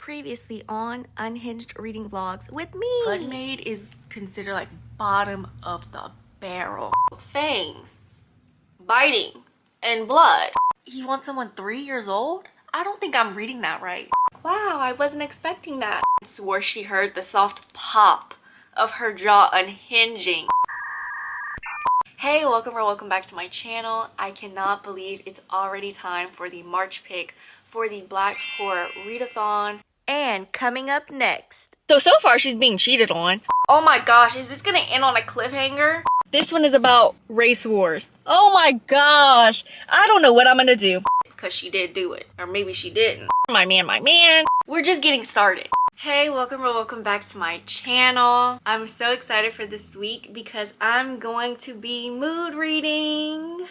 Previously on Unhinged Reading Vlogs with me. Hoodmaid is considered like bottom of the barrel. Fangs, biting, and blood. He wants someone 3 years old? I don't think I'm reading that right. Wow, I wasn't expecting that. I swore she heard the soft pop of her jaw unhinging. Hey, welcome back to my channel. I cannot believe it's already time for the March pick for the Black Horror Readathon. And coming up next. So far she's being cheated on. Oh my gosh, is this gonna end on a cliffhanger? This one is about race wars. Oh my gosh, I don't know what I'm gonna do. Because she did do it. Or maybe she didn't. My man. We're just getting started. Hey, welcome back to my channel. I'm so excited for this week because I'm going to be mood reading.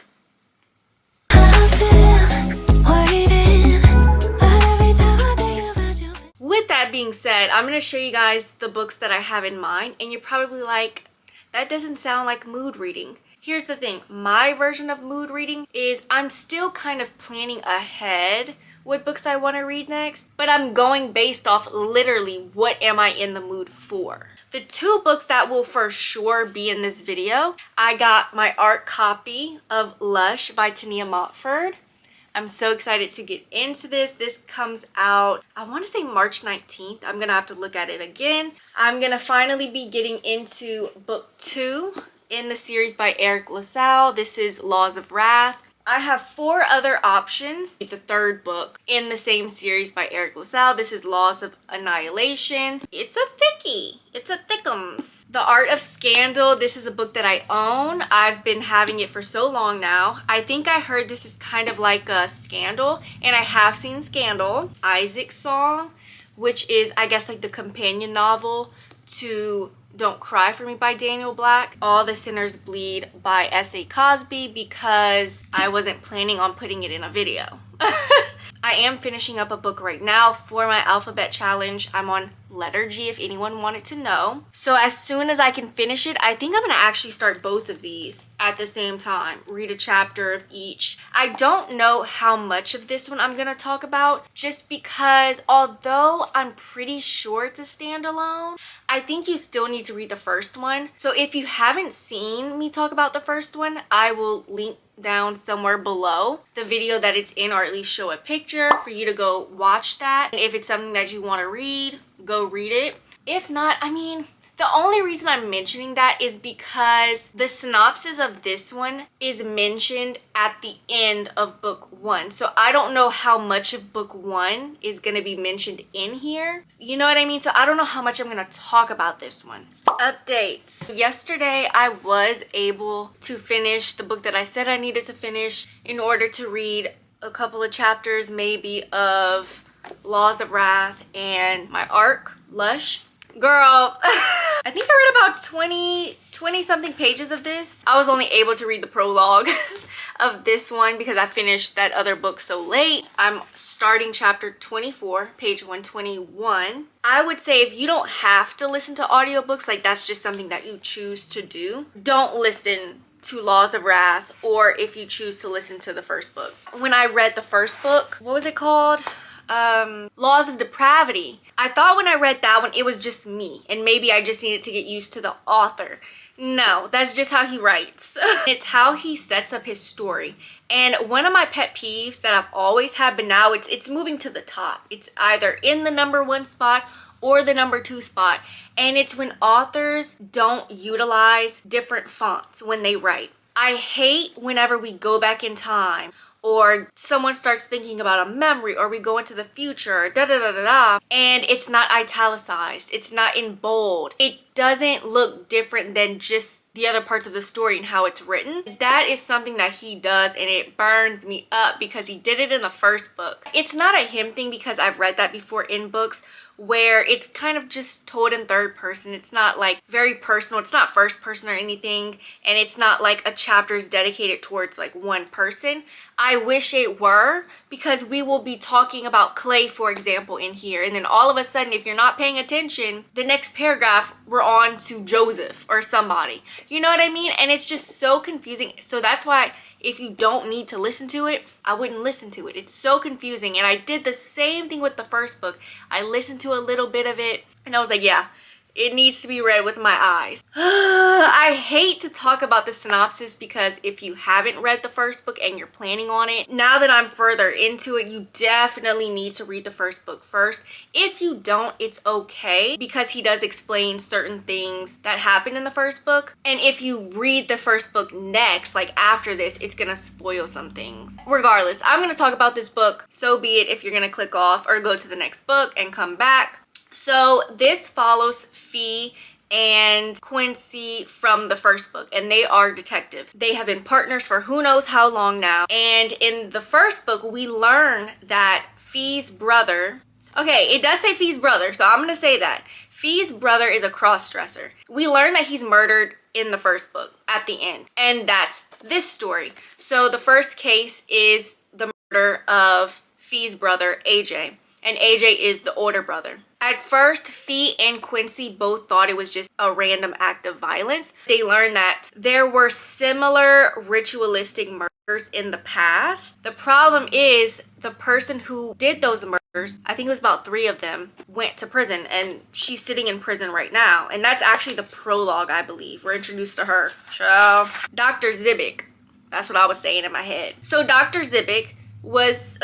With that being said, I'm going to show you guys the books that I have in mind, and you're probably like, that doesn't sound like mood reading. Here's the thing, my version of mood reading is I'm still kind of planning ahead what books I want to read next, but I'm going based off literally what am I in the mood for. The two books that will for sure be in this video, I got my art copy of Lush by Tania Montford. I'm so excited to get into this. This comes out, I want to say March 19th. I'm going to have to look at it again. I'm going to finally be getting into book 2 in the series by Eric LaSalle. This is Laws of Wrath. I have 4 other options. The third book in the same series by Eric LaSalle. This is Laws of Annihilation. It's a thickie. It's a thickums. The Art of Scandal. This is a book that I own. I've been having it for so long now. I think I heard this is kind of like a Scandal, and I have seen Scandal. Isaac's Song, which is, I guess, like the companion novel to Don't Cry For Me by Daniel Black. All the Sinners Bleed by S.A. Cosby, because I wasn't planning on putting it in a video. I am finishing up a book right now for my alphabet challenge. I'm on letter G if anyone wanted to know. So as soon as I can finish it, I think I'm gonna actually start both of these at the same time. Read a chapter of each. I don't know how much of this one I'm gonna talk about, just because although I'm pretty sure it's a standalone, I think you still need to read the first one. So if you haven't seen me talk about the first one, I will link down somewhere below the video that it's in, or at least show a picture for you to go watch that. And if it's something that you want to read, go read it. If not, I mean, the only reason I'm mentioning that is because the synopsis of this one is mentioned at the end of book 1. So I don't know how much of book 1 is going to be mentioned in here. You know what I mean? So I don't know how much I'm going to talk about this one. Updates. Yesterday, I was able to finish the book that I said I needed to finish in order to read a couple of chapters maybe of Laws of Wrath and my arc, Lush. Girl, I think I read about 20 something pages of this. I was only able to read the prologue of this one because I finished that other book so late. I'm starting chapter 24, page 121. I would say if you don't have to listen to audiobooks, like that's just something that you choose to do, don't listen to Laws of Wrath, or if you choose to listen to the first book. When I read the first book, what was it called? Laws of Depravity. I thought when I read that one, it was just me, and maybe I just needed to get used to the author. No, that's just how he writes. It's how he sets up his story. And one of my pet peeves that I've always had, but now it's moving to the top. It's either in the #1 spot or the #2 spot. And it's when authors don't utilize different fonts when they write. I hate whenever we go back in time, or someone starts thinking about a memory, or we go into the future, and it's not italicized, it's not in bold. It doesn't look different than just the other parts of the story and how it's written. That is something that he does, and it burns me up because he did it in the first book. It's not a him thing because I've read that before in books where it's kind of just told in third person. It's not like very personal. It's not first person or anything, and it's not like a chapter is dedicated towards like one person. I wish it were, because we will be talking about Clay, for example, in here, and then all of a sudden, if you're not paying attention, the next paragraph we're on to Joseph or somebody. You know what I mean? And it's just so confusing. So that's why if you don't need to listen to it, I wouldn't listen to it. It's so confusing. And I did the same thing with the first book. I listened to a little bit of it and I was like, yeah, it needs to be read with my eyes. I hate to talk about the synopsis because if you haven't read the first book and you're planning on it, now that I'm further into it, you definitely need to read the first book first. If you don't, it's okay because he does explain certain things that happen in the first book. And if you read the first book next, like after this, it's gonna spoil some things. Regardless, I'm gonna talk about this book. So be it if you're gonna click off or go to the next book and come back. So this follows Fee and Quincy from the first book, and they are detectives. They have been partners for who knows how long now. And in the first book, we learn that Fee's brother, okay, it does say Fee's brother, so I'm gonna say that. Fee's brother is a cross-dresser. We learn that he's murdered in the first book at the end, and that's this story. So the first case is the murder of Fee's brother, AJ. And AJ is the older brother. At first, Fee and Quincy both thought it was just a random act of violence. They learned that there were similar ritualistic murders in the past. The problem is the person who did those murders, I think it was about 3 of them, went to prison and she's sitting in prison right now. And that's actually the prologue, I believe. We're introduced to her. So, Dr. Zibik. That's what I was saying in my head. So Dr. Zibik was,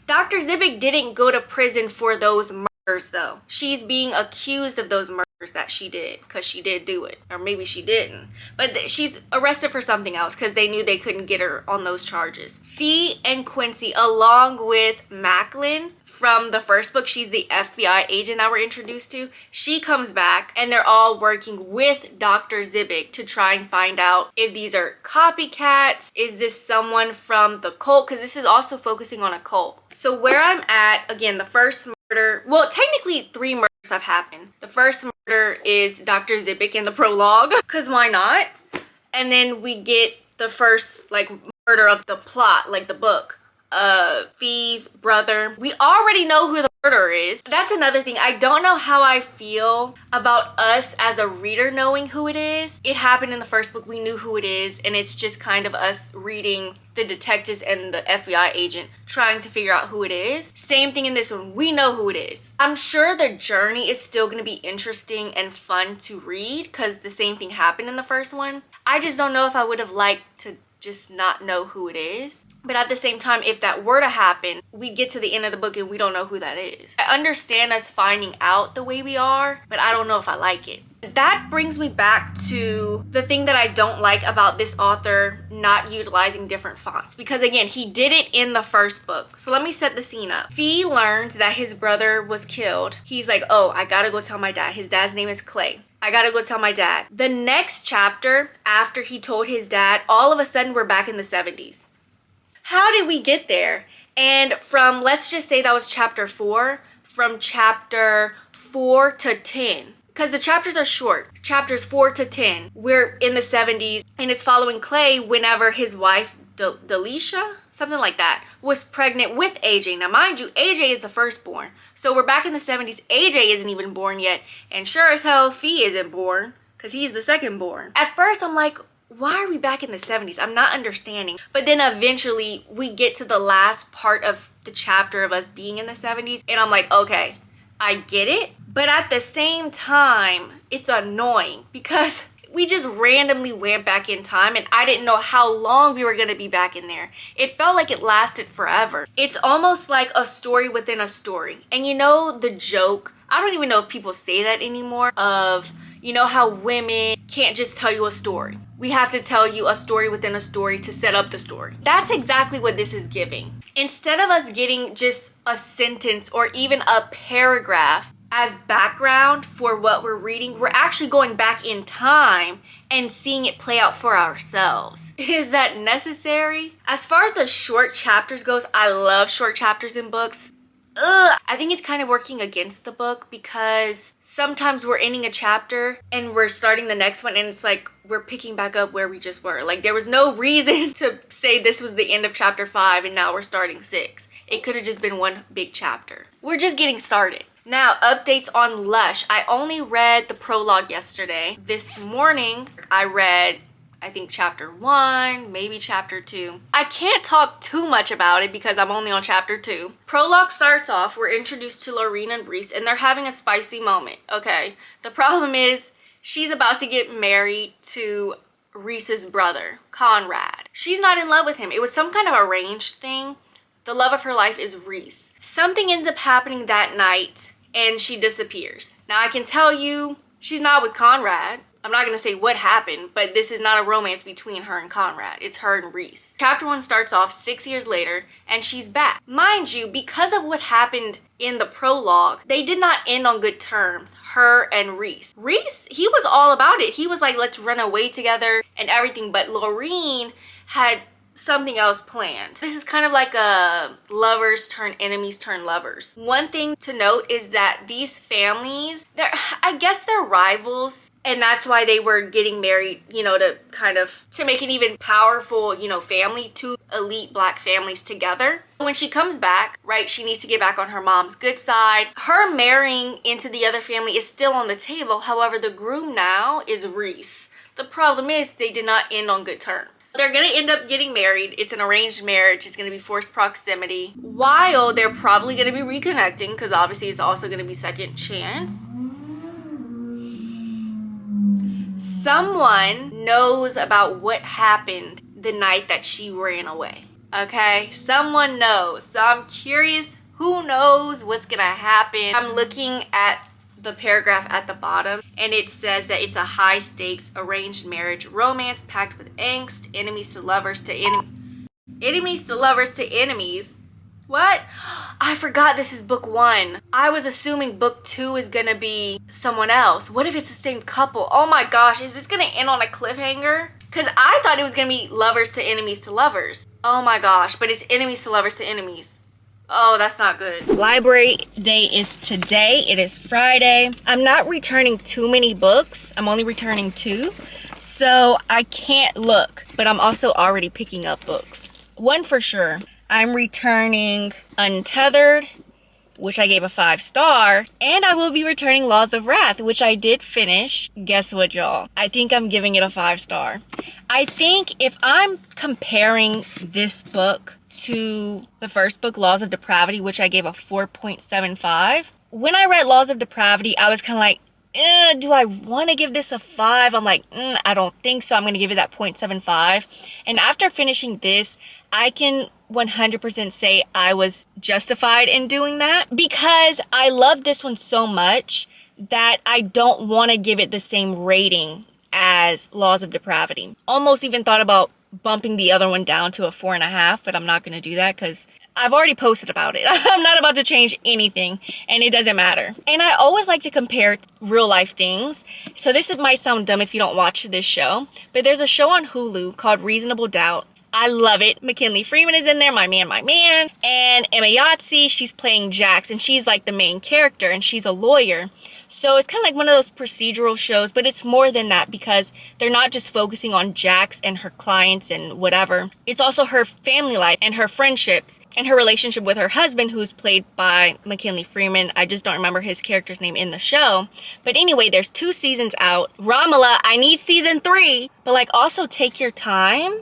Dr. Zibik didn't go to prison for those murders though. She's being accused of those murders that she did because she did do it. Or maybe she didn't. But she's arrested for something else because they knew they couldn't get her on those charges. Fee and Quincy, along with Macklin from the first book, she's the FBI agent that we're introduced to. She comes back and they're all working with Dr. Zibik to try and find out if these are copycats. Is this someone from the cult? Because this is also focusing on a cult. So where I'm at, again, the first murder, well, technically 3 murders have happened. The first murder is Dr. Zibik in the prologue, because why not? And then we get the first, like, murder of the plot, like the book. Fee's brother. We already know who the murderer is. That's another thing. I don't know how I feel about us as a reader knowing who it is. It happened in the first book. We knew who it is, and it's just kind of us reading the detectives and the FBI agent trying to figure out who it is. Same thing in this one. We know who it is. I'm sure the journey is still going to be interesting and fun to read because the same thing happened in the first one. I just don't know if I would have liked to just not know who it is. But at the same time, if that were to happen, we get to the end of the book and we don't know who that is. I understand us finding out the way we are, but I don't know if I like it. That brings me back to the thing that I don't like about this author not utilizing different fonts. Because again, he did it in the first book. So let me set the scene up. Fee learns that his brother was killed. He's like, oh, I gotta go tell my dad. His dad's name is Clay. I gotta go tell my dad. The next chapter, after he told his dad, all of a sudden we're back in the 70s. How did we get there? And from, let's just say that was chapter 4, from chapter 4 to 10, because the chapters are short, chapters 4 to 10, we're in the 70s, and it's following Clay whenever his wife, Delisha, something like that, was pregnant with AJ. Now, mind you, AJ is the firstborn. So we're back in the 70s. AJ isn't even born yet. And sure as hell, Fee isn't born because he's the secondborn. At first, I'm like, why are we back in the 70s? I'm not understanding. But then eventually, we get to the last part of the chapter of us being in the 70s. And I'm like, okay, I get it. But at the same time, it's annoying because we just randomly went back in time and I didn't know how long we were going to be back in there. It felt like it lasted forever. It's almost like a story within a story. And you know the joke, I don't even know if people say that anymore, of, you know how women can't just tell you a story. We have to tell you a story within a story to set up the story. That's exactly what this is giving. Instead of us getting just a sentence or even a paragraph as background for what we're reading, we're actually going back in time and seeing it play out for ourselves. Is that necessary? As far as the short chapters goes, I love short chapters in books. I think it's kind of working against the book because sometimes we're ending a chapter and we're starting the next one and it's like we're picking back up where we just were. Like there was no reason to say this was the end of chapter 5 and now we're starting 6. It could have just been one big chapter. We're just getting started. Now, updates on Lush. I only read the prologue yesterday. This morning, I read I think chapter 1, maybe chapter 2. I can't talk too much about it because I'm only on chapter 2. Prologue starts off, we're introduced to Lorene and Reese, and they're having a spicy moment, okay? The problem is, she's about to get married to Reese's brother, Conrad. She's not in love with him. It was some kind of arranged thing. The love of her life is Reese. Something ends up happening that night, and she disappears. Now, I can tell you, she's not with Conrad. I'm not gonna say what happened, but this is not a romance between her and Conrad. It's her and Reese. Chapter 1 starts off 6 years later, and she's back. Mind you, because of what happened in the prologue, they did not end on good terms, her and Reese. Reese, he was all about it. He was like, let's run away together and everything, but Lorene had something else planned. This is kind of like a lovers turn enemies turn lovers. One thing to note is that these families, I guess they're rivals, and that's why they were getting married, you know, to make an even powerful, you know, family, two elite black families together. When she comes back, right, she needs to get back on her mom's good side. Her marrying into the other family is still on the table. However, the groom now is Reese. The problem is they did not end on good terms. They're gonna end up getting married. It's an arranged marriage. It's gonna be forced proximity. While they're probably gonna be reconnecting, because obviously it's also gonna be second chance. Someone knows about what happened the night that she ran away. Okay? Someone knows. So I'm curious, who knows what's gonna happen? I'm looking at the paragraph at the bottom, and it says that it's a high stakes arranged marriage romance packed with angst, enemies to lovers to enemies to lovers to enemies. What? I forgot this is book 1. I was assuming book 2 is gonna be someone else. What if it's the same couple? Oh my gosh, is this gonna end on a cliffhanger? Because I thought it was gonna be lovers to enemies to lovers. Oh my gosh, but it's enemies to lovers to enemies. Oh, that's not good. Library day is today. It is Friday. I'm not returning too many books. I'm only returning 2. So I can't look, but I'm also already picking up books. One for sure. I'm returning Untethered, which I gave a 5-star, and I will be returning Laws of Wrath, which I did finish. Guess what, y'all? I think I'm giving it a 5-star. I think if I'm comparing this book to the first book, Laws of Depravity, which I gave a 4.75. When I read Laws of Depravity, I was kind of like, do I want to give this a 5? I'm like, I don't think so. I'm going to give it that 0.75. And after finishing this, I can 100% say I was justified in doing that because I love this one so much that I don't want to give it the same rating as Laws of Depravity. Almost even thought about bumping the other one down to a 4.5, but I'm not going to do that because I've already posted about it. I'm not about to change anything, and it doesn't matter. And I always like to compare real life things. So this might sound dumb if you don't watch this show, but there's a show on Hulu called Reasonable Doubt. I love it. McKinley Freeman is in there, my man. And Emma Yahtzee, she's playing Jax, and she's like the main character, and she's a lawyer. So it's kind of like one of those procedural shows, but it's more than that because they're not just focusing on Jax and her clients and whatever. It's also her family life and her friendships and her relationship with her husband, who's played by McKinley Freeman. I just don't remember his character's name in the show. But anyway, there's 2 seasons out. Ramala, I need season 3, but like also take your time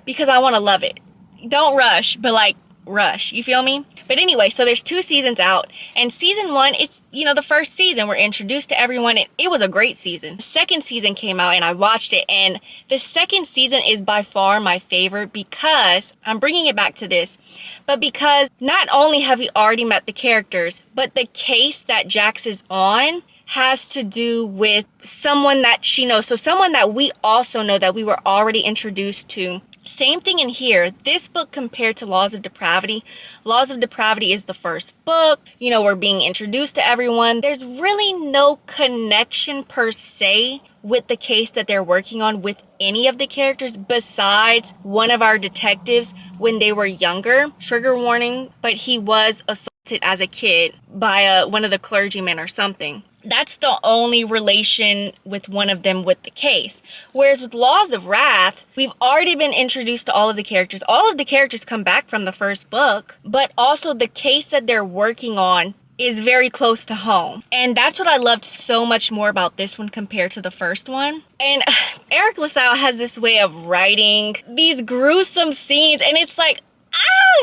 because I want to love it. Don't rush, but like rush, you feel me? But anyway, so there's 2 seasons out, and season 1, it's, you know, the first season we're introduced to everyone, and it was a great season. The second season came out and I watched it, and the second season is by far my favorite because I'm bringing it back to this, but because not only have we already met the characters, but the case that Jax is on has to do with someone that she knows. So someone that we also know that we were already introduced to. Same thing in here. This book compared to Laws of Depravity. Laws of Depravity is the first book. You know, we're being introduced to everyone. There's really no connection per se with the case that they're working on with any of the characters besides one of our detectives when they were younger. Trigger warning, but he was assaulted as a kid by one of the clergymen or something. That's the only relation with one of them with the case. Whereas with Laws of Wrath, we've already been introduced to all of the characters. All of the characters come back from the first book, but also the case that they're working on is very close to home. And that's what I loved so much more about this one compared to the first one. And Eric LaSalle has this way of writing these gruesome scenes, and it's like,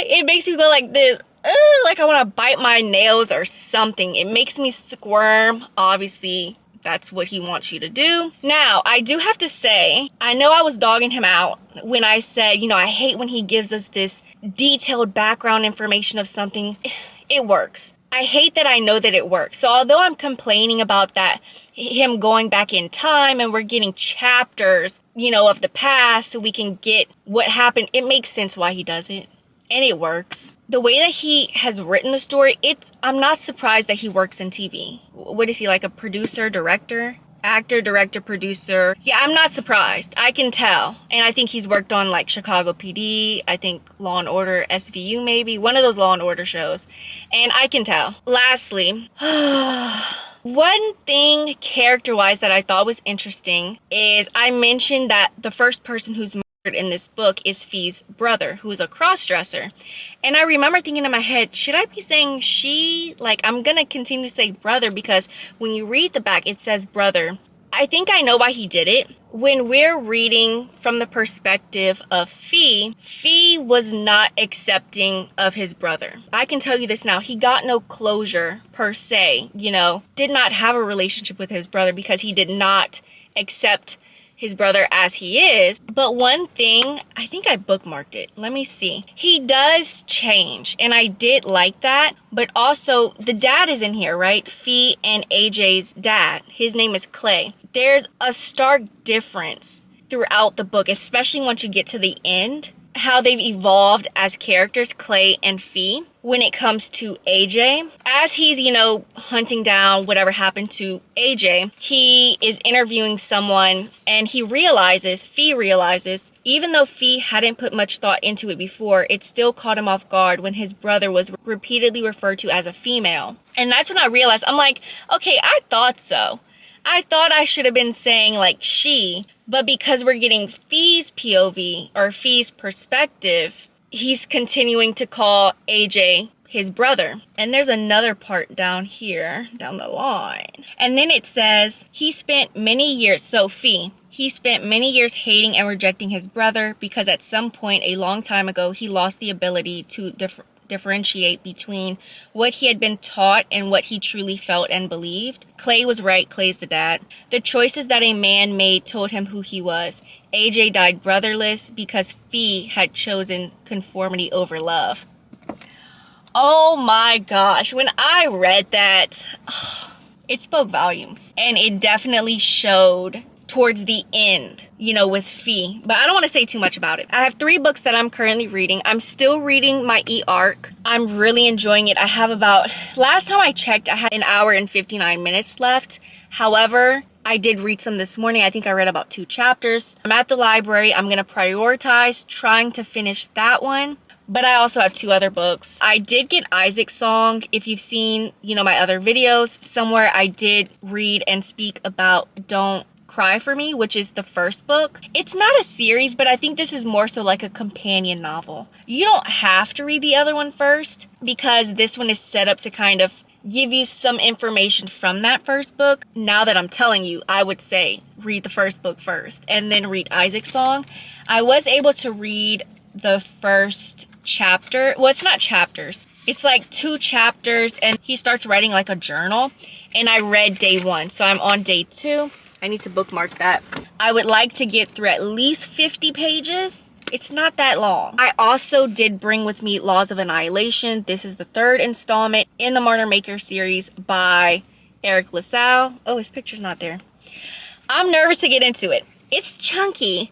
it makes me go like this, like I want to bite my nails or something. It makes me squirm. Obviously, that's what he wants you to do. Now, I do have to say, I know I was dogging him out when I said, you know, I hate when he gives us this detailed background information of something. It works. I hate that I know that it works. So although I'm complaining about that, him going back in time and we're getting chapters, you know, of the past so we can get what happened, it makes sense why he does it. And it works. The way that he has written the story, I'm not surprised that he works in TV. What is he, like a producer, director? Actor, director, producer. Yeah, I'm not surprised. I can tell. And I think he's worked on like Chicago PD, I think Law and Order, SVU maybe, one of those Law and Order shows. And I can tell. Lastly, one thing character-wise that I thought was interesting is I mentioned that the first person who's in this book is Fee's brother, who is a cross-dresser. And I remember thinking in my head, should I be saying she? Like, I'm gonna continue to say brother because when you read the back, it says brother. I think I know why he did it. When we're reading from the perspective of Fee, Fee was not accepting of his brother. I can tell you this now. He got no closure per se, you know, did not have a relationship with his brother because he did not accept his brother as he is. But one thing, I think I bookmarked it. Let me see. He does change, and I did like that. But also, the dad is in here, right? Fee and AJ's dad. His name is Clay. There's a stark difference throughout the book, especially once you get to the end, how they've evolved as characters, Clay and Fee, when it comes to AJ. As he's, you know, hunting down whatever happened to AJ, he is interviewing someone and Fee realizes, even though Fee hadn't put much thought into it before, it still caught him off guard when his brother was repeatedly referred to as a female. And that's when I realized, I'm like, okay, I thought so. I thought I should have been saying like she, but because we're getting Fee's POV or Fee's perspective, he's continuing to call AJ his brother. And there's another part down here, down the line. And then it says, he spent many years hating and rejecting his brother because at some point a long time ago, he lost the ability to differentiate between what he had been taught and what he truly felt and believed. Clay was right. Clay's the dad. The choices that a man made told him who he was. AJ died brotherless because Fee had chosen conformity over love. Oh my gosh. When I read that, it spoke volumes. And it definitely showed towards the end, you know, with Fee. But I don't want to say too much about it. I have 3 books that I'm currently reading. I'm still reading my E-Arc. I'm really enjoying it. I have last time I checked, I had 1 hour and 59 minutes left. However, I did read some this morning. I think I read about 2 chapters. I'm at the library. I'm going to prioritize trying to finish that one. But I also have 2 other books. I did get Isaac's Song. If you've seen, you know, my other videos, somewhere I did read and speak about Don't Cry For Me, which is the first book. It's not a series, but I think this is more so like a companion novel. You don't have to read the other one first because this one is set up to kind of give you some information from that first book. Now that I'm telling you, I would say read the first book first and then read Isaac's Song. I was able to read the first chapter. Well, it's not chapters. It's like 2 chapters and he starts writing like a journal, and I read day 1. So I'm on day 2. I need to bookmark that. I would like to get through at least 50 pages. It's not that long. I also did bring with me Laws of Annihilation. This is the 3rd installment in the Martyr Maker series by Eric LaSalle. Oh, his picture's not there. I'm nervous to get into it. It's chunky,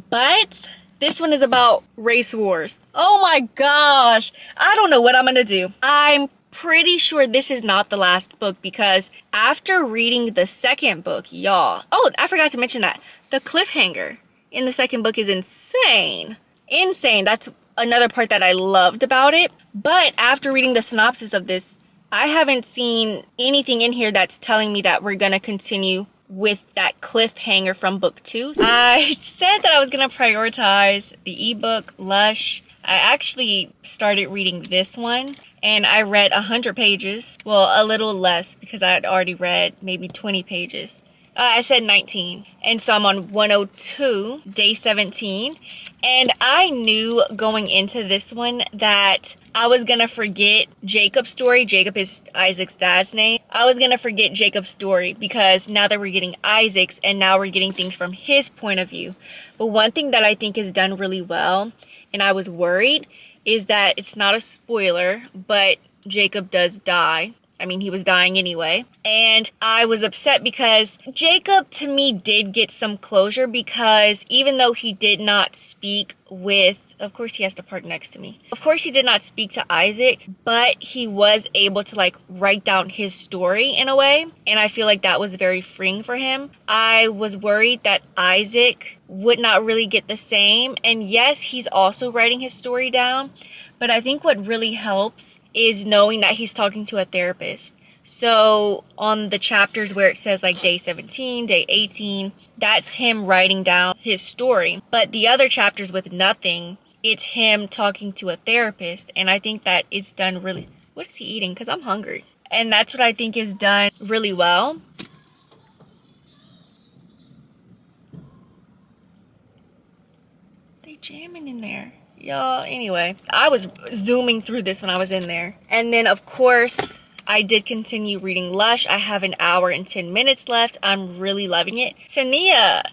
but this one is about race wars. Oh my gosh. I don't know what I'm gonna do. I'm pretty sure this is not the last book because after reading the second book, y'all. Oh, I forgot to mention that. The cliffhanger in the second book is insane. Insane. That's another part that I loved about it. But after reading the synopsis of this, I haven't seen anything in here that's telling me that we're gonna continue with that cliffhanger from book 2. I said that I was gonna prioritize the ebook Lush. I actually started reading this one, and I read 100 pages. Well, a little less because I had already read maybe 20 pages. I said 19. And so I'm on 102, day 17. And I knew going into this one that I was going to forget Jacob's story. Jacob is Isaac's dad's name. I was going to forget Jacob's story because now that we're getting Isaac's and now we're getting things from his point of view. But one thing that I think is done really well, and I was worried, is that it's not a spoiler, but Jacob does die. I mean, he was dying anyway. And I was upset because Jacob, to me, did get some closure because even though he did not speak with, of course, he has to park next to me. Of course, he did not speak to Isaac, but he was able to like write down his story in a way. And I feel like that was very freeing for him. I was worried that Isaac would not really get the same. And yes, he's also writing his story down. But I think what really helps is knowing that he's talking to a therapist. So on the chapters where it says like day 17, day 18, that's him writing down his story. But the other chapters with nothing, it's him talking to a therapist. And I think that it's done really... What is he eating? Because I'm hungry. And that's what I think is done really well. They jamming in there. Y'all, anyway, I was zooming through this when I was in there. And then, of course, I did continue reading Lush. I have an hour and 10 minutes left. I'm really loving it. Tania,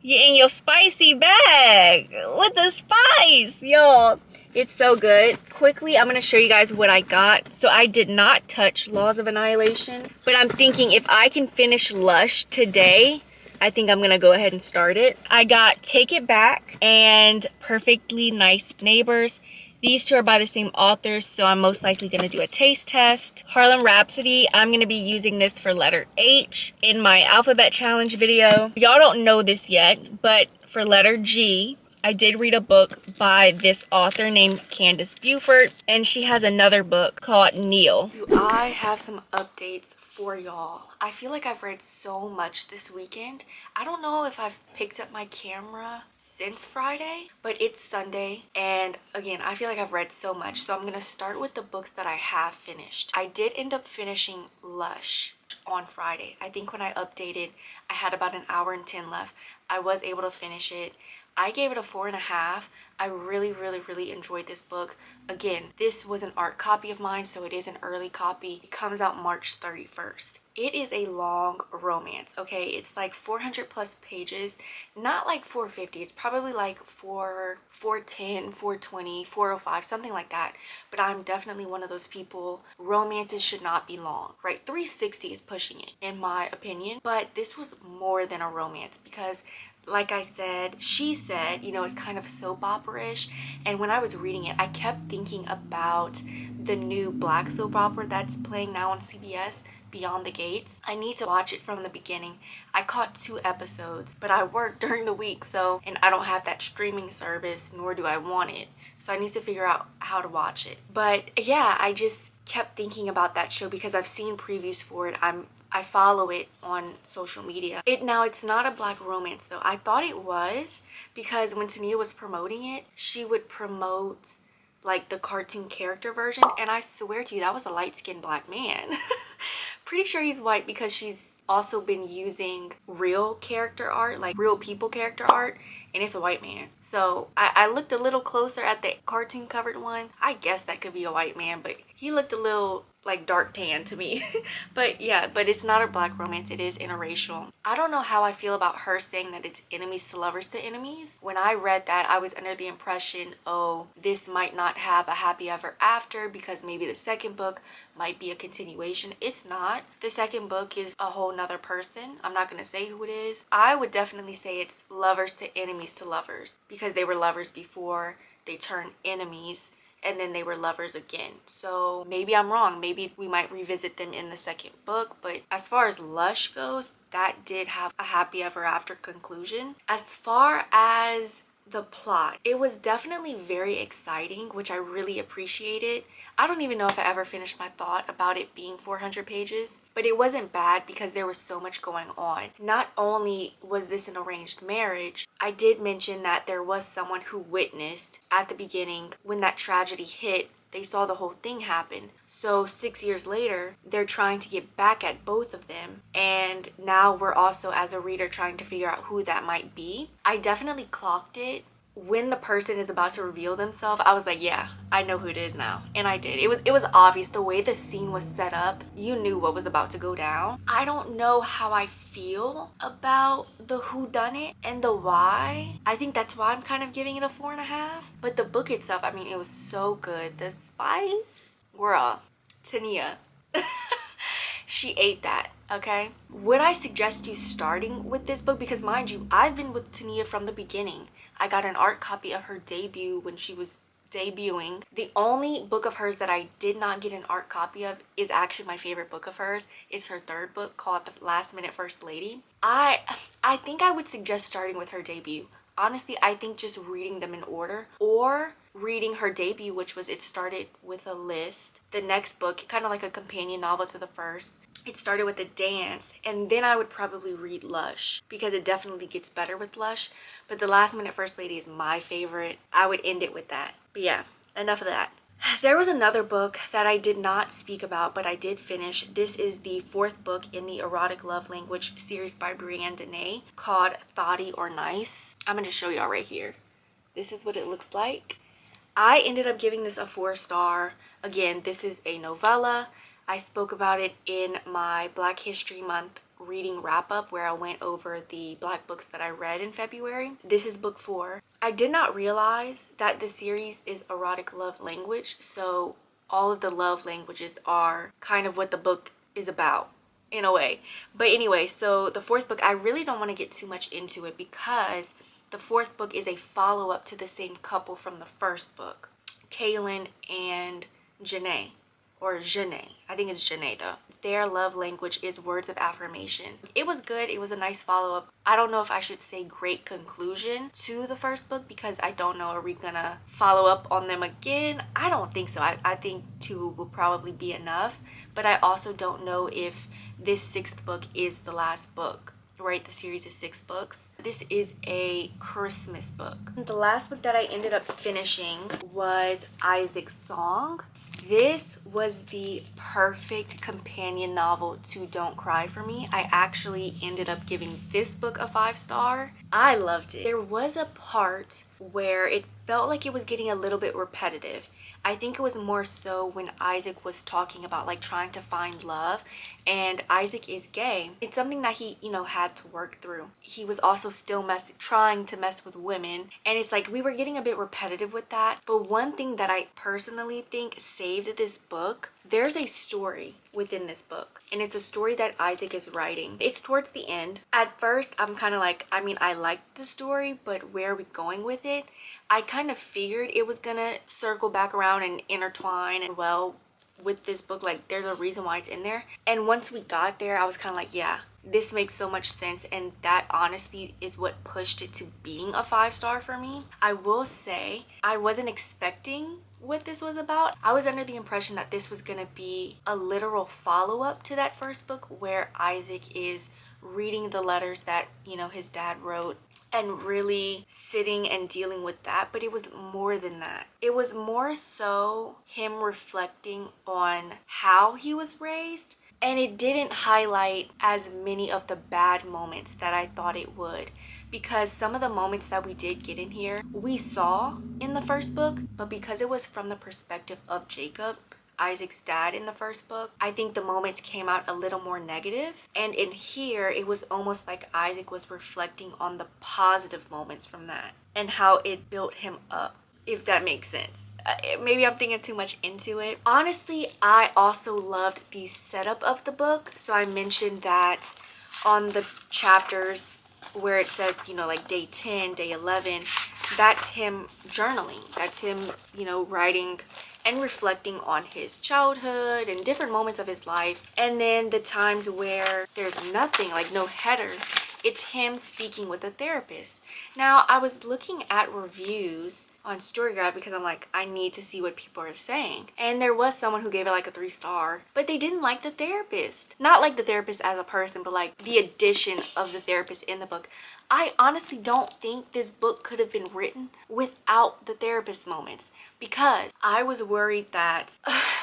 you in your spicy bag with the spice, y'all. It's so good. Quickly, I'm going to show you guys what I got. So I did not touch Laws of Annihilation, but I'm thinking if I can finish Lush today, I think I'm gonna go ahead and start it. I got Take It Back and Perfectly Nice Neighbors. These two are by the same authors, so I'm most likely gonna do a taste test. Harlem Rhapsody, I'm gonna be using this for letter H in my alphabet challenge video. Y'all don't know this yet, but for letter G, I did read a book by this author named Candace Buford, and she has another book called Neil. Do I have some updates for y'all? I feel like I've read so much this weekend. I don't know if I've picked up my camera since Friday, but it's Sunday, and again, I feel like I've read so much, so I'm gonna start with the books that I have finished. I did end up finishing Lush on Friday. I think when I updated, I had about an hour and 10 left. I was able to finish it. I gave it a 4.5. I really enjoyed this book. Again, this was an art copy of mine, so it is an early copy. It comes out March 31st. It is a long romance, okay? It's like 400 plus pages, not like 450. It's probably like 410, 420, 405, something like that. But I'm definitely one of those people. Romances should not be long, right? 360 is pushing it, in my opinion. But this was more than a romance because, like I said, she said, you know, it's kind of soap opera-ish. And when I was reading it, I kept thinking about the new black soap opera that's playing now on CBS, Beyond the Gates. I need to watch it from the beginning. I caught 2 episodes, but I work during the week, so, and I don't have that streaming service, nor do I want it. So I need to figure out how to watch it. But yeah, I just kept thinking about that show because I've seen previews for it. I follow it on social media. It's not a black romance though. I thought it was because when Tania was promoting it, she would promote like the cartoon character version, and I swear to you, that was a light-skinned black man. Pretty sure he's white because she's also been using real character art, like real people character art, and it's a white man. So I looked a little closer at the cartoon covered one. I guess that could be a white man, but he looked a little like dark tan to me. But yeah, but it's not a black romance. It is interracial. I don't know how I feel about her saying that it's enemies to lovers to enemies. When I read that, I was under the impression, oh, this might not have a happy ever after because maybe the second book might be a continuation. It's not. The second book is a whole nother person. I'm not gonna say who it is. I would definitely say it's lovers to enemies to lovers because they were lovers before they turned enemies, and then they were lovers again. So maybe I'm wrong. Maybe we might revisit them in the second book. But as far as Lush goes, that did have a happy ever after conclusion. As far as the plot, it was definitely very exciting, which I really appreciated. I don't even know if I ever finished my thought about it being 400 pages, but it wasn't bad because there was so much going on. Not only was this an arranged marriage, I did mention that there was someone who witnessed at the beginning when that tragedy hit they saw the whole thing happen. So 6 years later, they're trying to get back at both of them. And now we're also, as a reader, trying to figure out who that might be. I definitely clocked it. When the person is about to reveal themselves, I was like, yeah, I know who it is now. And I did. It was obvious. The way the scene was set up, you knew what was about to go down. I don't know how I feel about the whodunit and the why. I think that's why I'm kind of giving it a 4.5. But the book itself, I mean, it was so good. The spice, girl, Tania. She ate that, okay? Would I suggest you starting with this book? Because mind you, I've been with Tania from the beginning. I got an art copy of her debut when she was debuting. The only book of hers that I did not get an art copy of is actually my favorite book of hers. It's her third book called The Last Minute First Lady. I think I would suggest starting with her debut. Honestly, I think just reading them in order, or reading her debut, which was It Started with a List. The next book, kind of like a companion novel to the first. It started with a dance, and then I would probably read Lush because it definitely gets better with Lush. But The Last Minute First Lady is my favorite. I would end it with that. But yeah, enough of that. There was another book that I did not speak about, but I did finish. This is the 4th book in the Erotic Love Language series by Brianne Denée called Thoughty or Nice. I'm going to show y'all right here. This is what it looks like. I ended up giving this a 4-star. Again, this is a novella. I spoke about it in my Black History Month reading wrap-up where I went over the Black books that I read in February. This is book 4. I did not realize that the series is erotic love language, so all of the love languages are kind of what the book is about in a way. But anyway, so the 4th book, I really don't want to get too much into it because the 4th book is a follow-up to the same couple from the 1st book, Kaylin and Janae. Or Janae. I think it's Janae though. Their love language is words of affirmation. It was good. It was a nice follow-up. I don't know if I should say great conclusion to the 1st book because I don't know, are we gonna follow up on them again? I don't think so. I think 2 will probably be enough. But I also don't know if this 6th book is the last book. Right, the series is 6 books. This is a Christmas book. The last book that I ended up finishing was Isaac's Song. This was the perfect companion novel to Don't Cry for Me. I actually ended up giving this book a 5-star. I loved it. There was a part where it felt like it was getting a little bit repetitive. I think it was more so when Isaac was talking about like trying to find love, and Isaac is gay. It's something that he, had to work through. He was also still trying to mess with women, and it's like we were getting a bit repetitive with that. But one thing that I personally think saved this book, there's a story within this book, and it's a story that Isaac is writing. It's towards the end. At first, I'm kind of like, I liked the story, but where are we going with it? I kind of figured it was gonna circle back around and intertwine and with this book, like there's a reason why it's in there. And once we got there, I was kind of like, yeah, this makes so much sense, and that honestly is what pushed it to being a 5-star for me. I will say I wasn't expecting what this was about. I was under the impression that this was gonna be a literal follow-up to that 1st book where Isaac is reading the letters that his dad wrote and really sitting and dealing with that. But it was more than that. It was more so him reflecting on how he was raised, and it didn't highlight as many of the bad moments that I thought it would, because some of the moments that we did get in here we saw in the 1st book, but because it was from the perspective of Jacob, Isaac's dad, in the 1st book, I think the moments came out a little more negative. And in here, it was almost like Isaac was reflecting on the positive moments from that and how it built him up, if that makes sense. Maybe I'm thinking too much into it. Honestly, I also loved the setup of the book. So I mentioned that on the chapters where it says, like day 10, day 11, that's him journaling. That's him, writing and reflecting on his childhood and different moments of his life. And then the times where there's nothing, like no header, it's him speaking with a therapist. Now, I was looking at reviews on StoryGraph because I'm like, I need to see what people are saying. And there was someone who gave it like a 3-star, but they didn't like the therapist. Not like the therapist as a person, but like the addition of the therapist in the book. I honestly don't think this book could have been written without the therapist moments, because I was worried that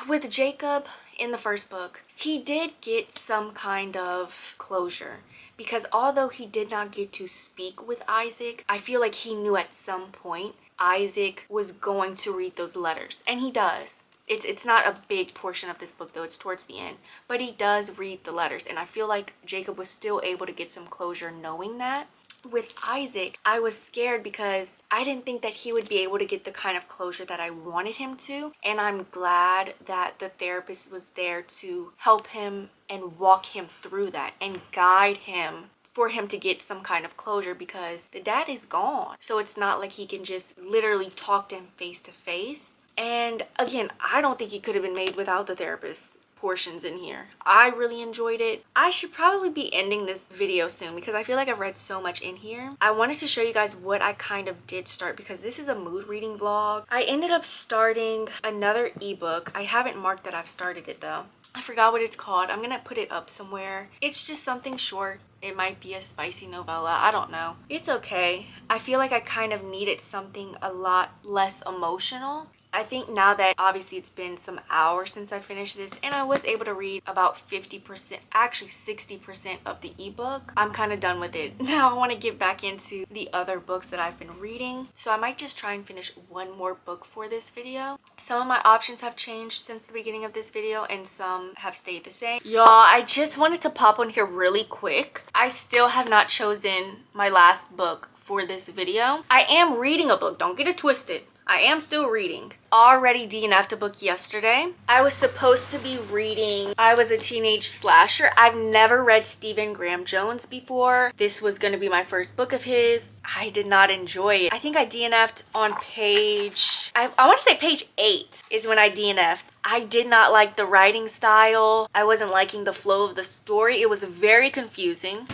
with Jacob in the first book, he did get some kind of closure, because although he did not get to speak with Isaac, I feel like he knew at some point Isaac was going to read those letters, and he does. It's not a big portion of this book though, it's towards the end, but he does read the letters, and I feel like Jacob was still able to get some closure knowing that. With Isaac, I was scared because I didn't think that he would be able to get the kind of closure that I wanted him to, and I'm glad that the therapist was there to help him and walk him through that and guide him for him to get some kind of closure, because the dad is gone, so it's not like he can just literally talk to him face to face. And again, I don't think it could have been made without the therapist portions in here. I really enjoyed it. I should probably be ending this video soon because I feel like I've read so much in here. I wanted to show you guys what I kind of did start, because this is a mood reading vlog. I ended up starting another ebook. I haven't marked that I've started it though. I forgot what it's called. I'm gonna put it up somewhere. It's just something short. It might be a spicy novella. I don't know. It's okay. I feel like I kind of needed something a lot less emotional. I think now that obviously it's been some hours since I finished this, and I was able to read about 50%, actually 60% of the ebook, I'm kind of done with it. Now I want to get back into the other books that I've been reading. So I might just try and finish one more book for this video. Some of my options have changed since the beginning of this video, and some have stayed the same. Y'all, I just wanted to pop on here really quick. I still have not chosen my last book for this video. I am reading a book, don't get it twisted. I am still reading. Already DNF'd a book yesterday. I was supposed to be reading I Was a Teenage Slasher. I've never read Stephen Graham Jones before. This was going to be my first book of his. I did not enjoy it. I think I DNF'd on page, I want to say page 8 is when I DNF'd. I did not like the writing style. I wasn't liking the flow of the story. It was very confusing.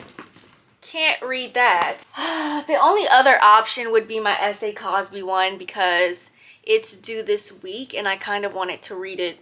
Can't read that. The only other option would be my S.A. Cosby one, because it's due this week and I kind of wanted to read it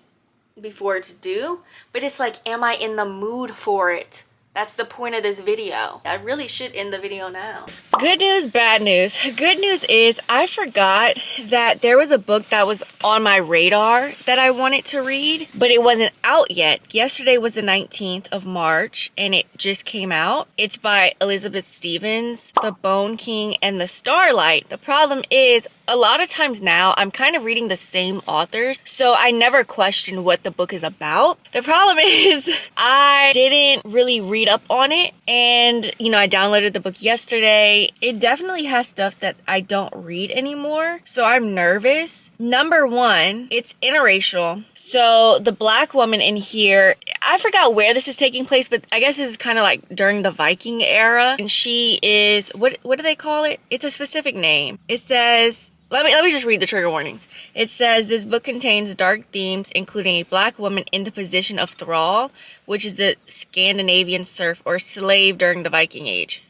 before it's due, but it's like, am I in the mood for it? That's the point of this video. I really should end the video now. Good news, bad news. Good news is I forgot that there was a book that was on my radar that I wanted to read, but it wasn't out yet. Yesterday was the 19th of March and it just came out. It's by Elizabeth Stevens, The Bone King and the Starlight. The problem is a lot of times now I'm kind of reading the same authors, so I never question what the book is about. The problem is I didn't really read up on it, and you know, I downloaded the book yesterday. It definitely has stuff that I don't read anymore, so I'm nervous. Number one, it's interracial. So the black woman in here, I forgot where this is taking place, but I guess this is kind of like during the Viking era, and she is, what do they call it? It's a specific name. It says, let me just read the trigger warnings. It says, this book contains dark themes, including a black woman in the position of thrall, which is the Scandinavian serf or slave during the Viking Age.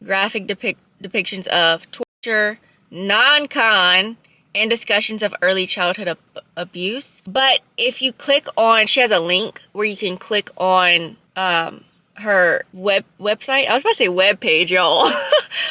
Graphic depictions of torture, non-con, and discussions of early childhood abuse. But if you click on, she has a link where you can click on her website. I was about to say web page, y'all.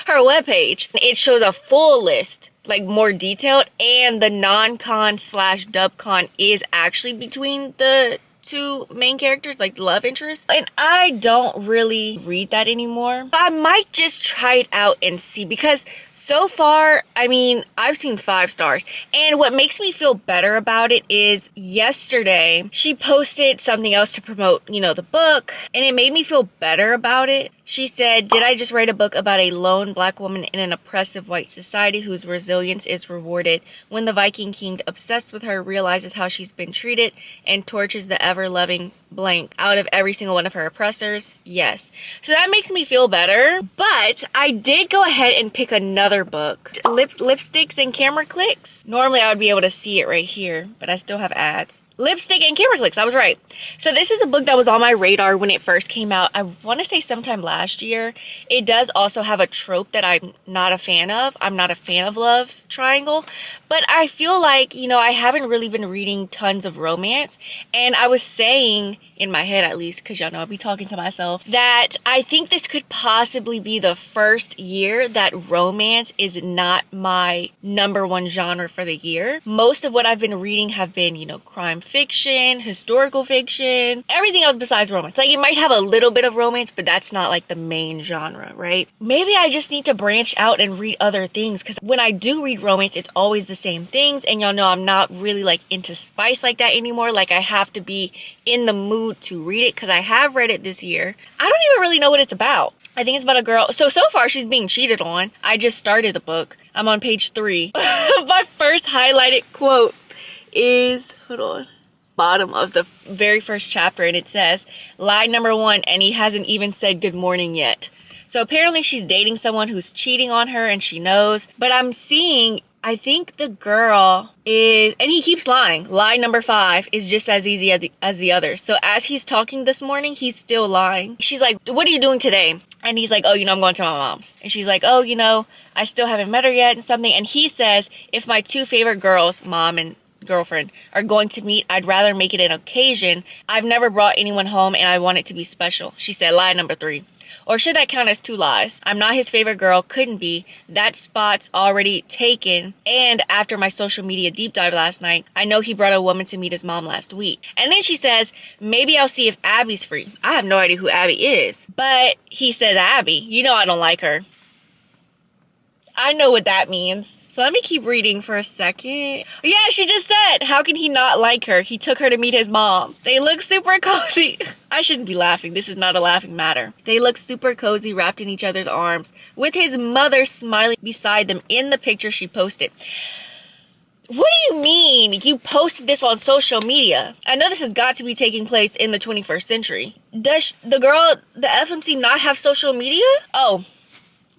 Her web page. It shows a full list, like more detailed, and the non-con / dub-con is actually between the two main characters, like the love interest, and I don't really read that anymore. I might just try it out and see, because so far, I mean, I've seen 5 stars. And what makes me feel better about it is yesterday she posted something else to promote, you know, the book, and it made me feel better about it. She said, did I just write a book about a lone black woman in an oppressive white society whose resilience is rewarded when the Viking king, obsessed with her, realizes how she's been treated and tortures the ever-loving blank out of every single one of her oppressors? Yes. So that makes me feel better. But I did go ahead and pick another book. Lipsticks and Camera Clicks. Normally I would be able to see it right here, but I still have ads. Lipstick and camera clicks. I was right. So this is a book that was on my radar when it first came out. I want to say sometime last year. It does also have a trope that I'm not a fan of. I'm not a fan of love triangle. But I feel like, you know, I haven't really been reading tons of romance. And I was saying, in my head at least, because y'all know I'll be talking to myself, that I think this could possibly be the first year that romance is not my #1 genre for the year. Most of what I've been reading have been, you know, crime fiction, historical fiction, everything else besides romance. Like, it might have a little bit of romance, but that's not like the main genre, right? Maybe I just need to branch out and read other things, because when I do read romance, it's always the same things, and y'all know I'm not really like into spice like that anymore. Like, I have to be in the mood to read it, because I have read it this year. I don't even really know what it's about. I think it's about a girl. So far she's being cheated on. I just started the book. I'm on page 3. My first highlighted quote is, hold on, bottom of the very first chapter, and it says, lie #1, and he hasn't even said good morning yet. So apparently she's dating someone who's cheating on her, and she knows. But I'm seeing, I think the girl is, and he keeps lying. Lie #5 is just as easy as the other. So as he's talking this morning, he's still lying. She's like, what are you doing today? And he's like, oh, you know, I'm going to my mom's. And she's like, oh, you know, I still haven't met her yet and something. And he says, if my 2 favorite girls, mom and girlfriend, are going to meet, I'd rather make it an occasion. I've never brought anyone home, and I want it to be special. She said, lie #3. Or should that count as 2 lies? I'm not his favorite girl, couldn't be. That spot's already taken. And after my social media deep dive last night, I know he brought a woman to meet his mom last week. And then she says, maybe I'll see if Abby's free. I have no idea who Abby is. But he says Abby. You know I don't like her. I know what that means. So let me keep reading for a second. Yeah, she just said, how can he not like her? He took her to meet his mom. They look super cozy. I shouldn't be laughing. This is not a laughing matter. They look super cozy, wrapped in each other's arms, with his mother smiling beside them in the picture she posted. What do you mean you posted this on social media? I know this has got to be taking place in the 21st century. Does the girl, the FMC, not have social media? Oh,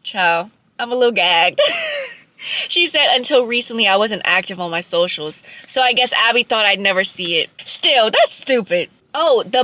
ciao. I'm a little gagged. She said, until recently, I wasn't active on my socials. So I guess Abby thought I'd never see it. Still, that's stupid. Oh, the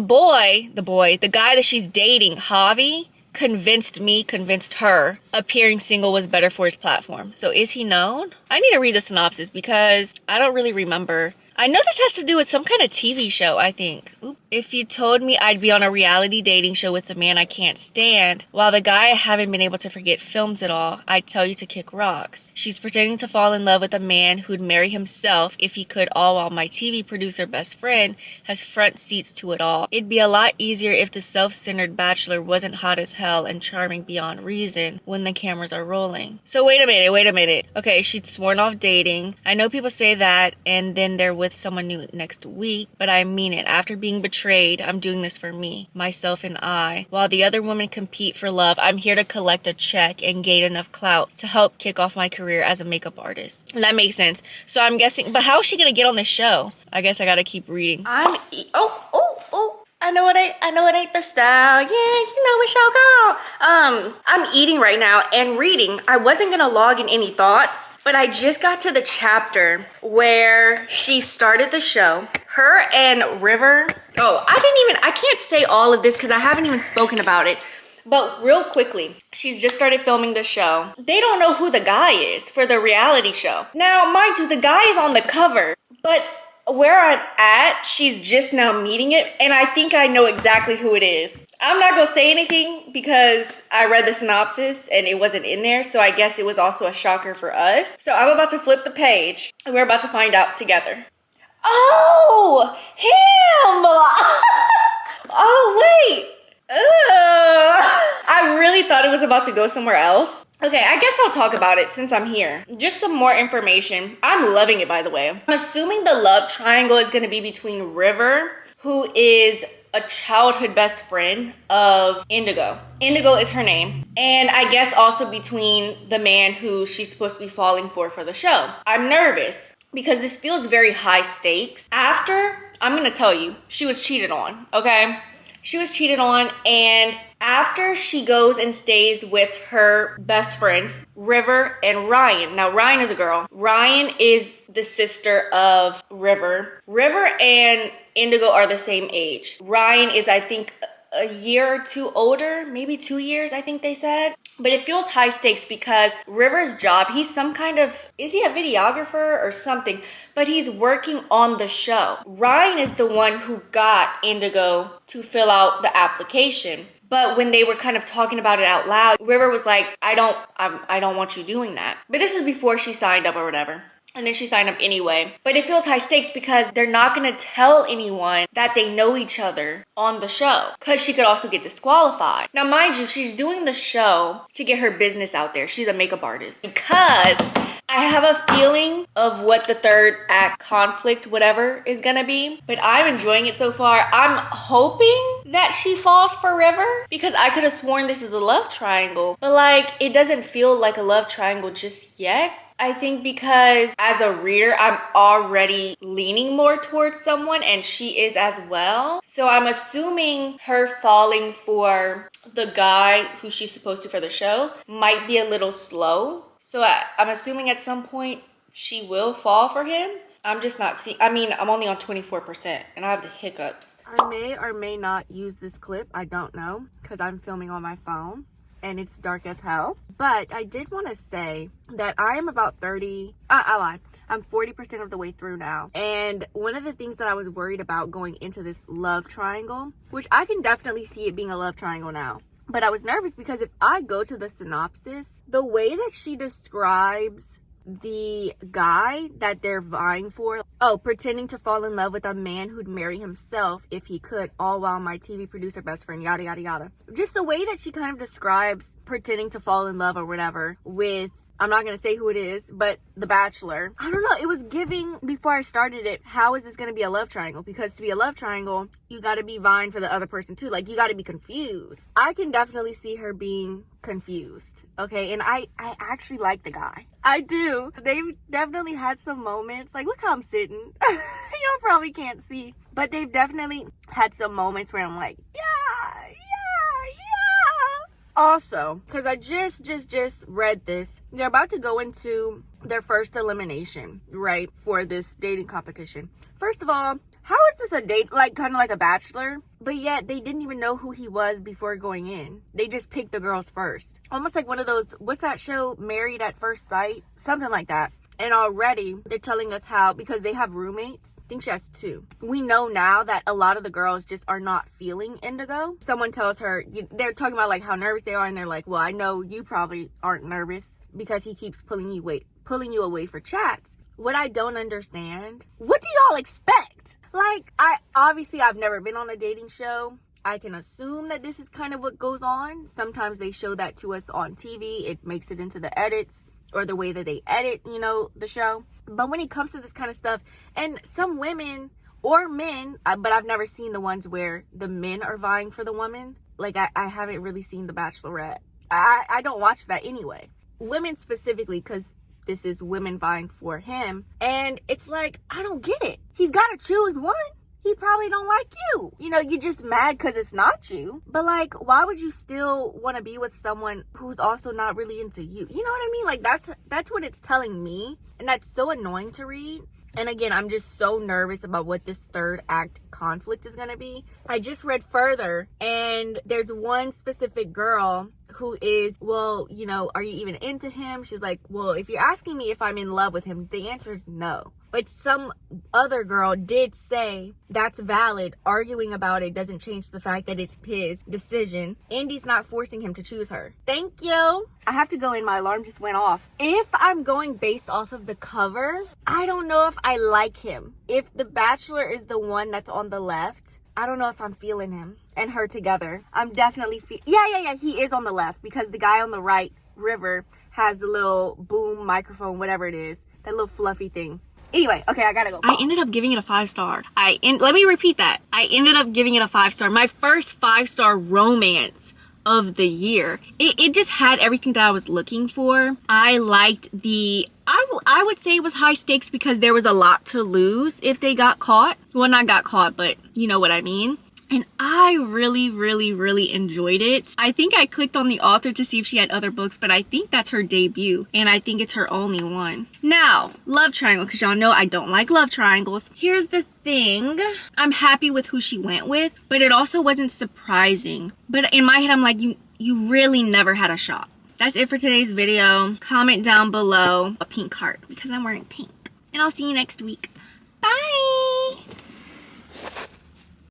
guy that she's dating, Javi, convinced her appearing single was better for his platform. So is he known? I need to read the synopsis because I don't really remember. I know this has to do with some kind of TV show, I think. Oop. If you told me I'd be on a reality dating show with a man I can't stand, while the guy I haven't been able to forget films it all, I'd tell you to kick rocks. She's pretending to fall in love with a man who'd marry himself if he could, all while my TV producer best friend has front seats to it all. It'd be a lot easier if the self-centered bachelor wasn't hot as hell and charming beyond reason when the cameras are rolling. So wait a minute. Okay, she'd sworn off dating. I know people say that and then they're with someone new next week, but I mean it. After being betrayed, I'm doing this for me, myself, and I. While the other women compete for love, I'm here to collect a check and gain enough clout to help kick off my career as a makeup artist. And that makes sense. So I'm guessing, but how is she gonna get on this show? I guess I gotta keep reading. I know it ain't the style. Yeah, you know it's your girl. I'm eating right now and reading. I wasn't gonna log in any thoughts, but I just got to the chapter where she started the show. Her and River. Oh, I can't say all of this because I haven't even spoken about it. But real quickly, she's just started filming the show. They don't know who the guy is for the reality show. Now, mind you, the guy is on the cover, but where I'm at, she's just now meeting it, and I think I know exactly who it is. I'm not gonna say anything because I read the synopsis and it wasn't in there, so I guess it was also a shocker for us. So I'm about to flip the page and we're about to find out together. Oh, him! Oh, wait. I really thought it was about to go somewhere else. Okay, I guess I'll talk about it since I'm here. Just some more information. I'm loving it, by the way. I'm assuming the love triangle is gonna be between River, who is a childhood best friend of Indigo. Indigo is her name. And I guess also between the man who she's supposed to be falling for the show. I'm nervous because this feels very high stakes. After, I'm gonna tell you, she was cheated on, okay? She was cheated on, and after she goes and stays with her best friends, River and Ryan. Now, Ryan is a girl. Ryan is the sister of River. River and Indigo are the same age. Ryan is, I think, a year or two older, maybe 2 years, I think they said. But it feels high stakes because River's job, he's some kind of, is he a videographer or something? But he's working on the show. Ryan is the one who got Indigo to fill out the application. But when they were kind of talking about it out loud, River was like, I don't want you doing that. But this is before she signed up or whatever. And then she signed up anyway. But it feels high stakes because they're not going to tell anyone that they know each other on the show. Because she could also get disqualified. Now, mind you, she's doing the show to get her business out there. She's a makeup artist. Because I have a feeling of what the third act conflict, whatever, is going to be. But I'm enjoying it so far. I'm hoping that she falls for River. Because I could have sworn this is a love triangle. But like, it doesn't feel like a love triangle just yet. I think because as a reader, I'm already leaning more towards someone and she is as well. So I'm assuming her falling for the guy who she's supposed to for the show might be a little slow. So I'm assuming at some point she will fall for him. I'm just not seeing, I'm only on 24% and I have the hiccups. I may or may not use this clip. I don't know because I'm filming on my phone. And it's dark as hell. But I did want to say that I am about 30, I lied. I'm 40% of the way through now. And one of the things that I was worried about going into this love triangle, which I can definitely see it being a love triangle now. But I was nervous because if I go to the synopsis, the way that she describes the guy that they're vying for, pretending to fall in love with a man who'd marry himself if he could, all while my TV producer best friend, yada yada yada. Just the way that she kind of describes pretending to fall in love or whatever with, I'm not going to say who it is, but The Bachelor. I don't know. It was giving, before I started it, how is this going to be a love triangle? Because to be a love triangle, you got to be vying for the other person too. Like, you got to be confused. I can definitely see her being confused. Okay. And I actually like the guy. I do. They've definitely had some moments. Like, look how I'm sitting. Y'all probably can't see. But they've definitely had some moments where I'm like, yeah. Also, because I just read this, they're about to go into their first elimination, right, for this dating competition. First of all, how is this a date, like, kind of like a Bachelor? But yet, they didn't even know who he was before going in. They just picked the girls first. Almost like one of those, what's that show, Married at First Sight? Something like that. And already, they're telling us how, because they have roommates, I think she has 2. We know now that a lot of the girls just are not feeling Indigo. Someone tells her, they're talking about like how nervous they are, and they're like, well, I know you probably aren't nervous because he keeps pulling you away for chats. What I don't understand, what do y'all expect? Like, I've never been on a dating show. I can assume that this is kind of what goes on. Sometimes they show that to us on TV. It makes it into the edits, or the way that they edit, the show. But when it comes to this kind of stuff, and some women or men, but I've never seen the ones where the men are vying for the woman. Like, I haven't really seen The Bachelorette. I don't watch that anyway. Women specifically, because this is women vying for him. And it's like, I don't get it. He's got to choose one. He probably don't like you. You're just mad because it's not you. But like, why would you still want to be with someone who's also not really into you? You know what I mean? Like, that's what it's telling me. And that's so annoying to read. And again, I'm just so nervous about what this third act conflict is going to be. I just read further, and there's one specific girl who is, well, are you even into him? She's like, well, if you're asking me if I'm in love with him, the answer is no. But some other girl did say that's valid. Arguing about it doesn't change the fact that it's his decision. Indy's not forcing him to choose her. Thank you. I have to go in. My alarm just went off. If I'm going based off of the cover, I don't know if I like him. If the Bachelor is the one that's on the left, I don't know if I'm feeling him and her together. I'm definitely yeah, he is on the left, because the guy on the right, River, has the little boom microphone, whatever it is, that little fluffy thing. Anyway, okay, I gotta go. I ended up giving it a 5-star. Let me repeat that. I ended up giving it a 5-star. My first 5-star romance of the year. It just had everything that I was looking for. I liked I would say it was high stakes because there was a lot to lose if they got caught. Well, not got caught, but you know what I mean. and I really, really, really enjoyed it. I think I clicked on the author to see if she had other books, but I think that's her debut, and I think it's her only one. Now, love triangle, because y'all know I don't like love triangles. Here's the thing. I'm happy with who she went with, but it also wasn't surprising. But in my head, I'm like, you really never had a shot. That's it for today's video. Comment down below a pink heart, because I'm wearing pink. And I'll see you next week. Bye!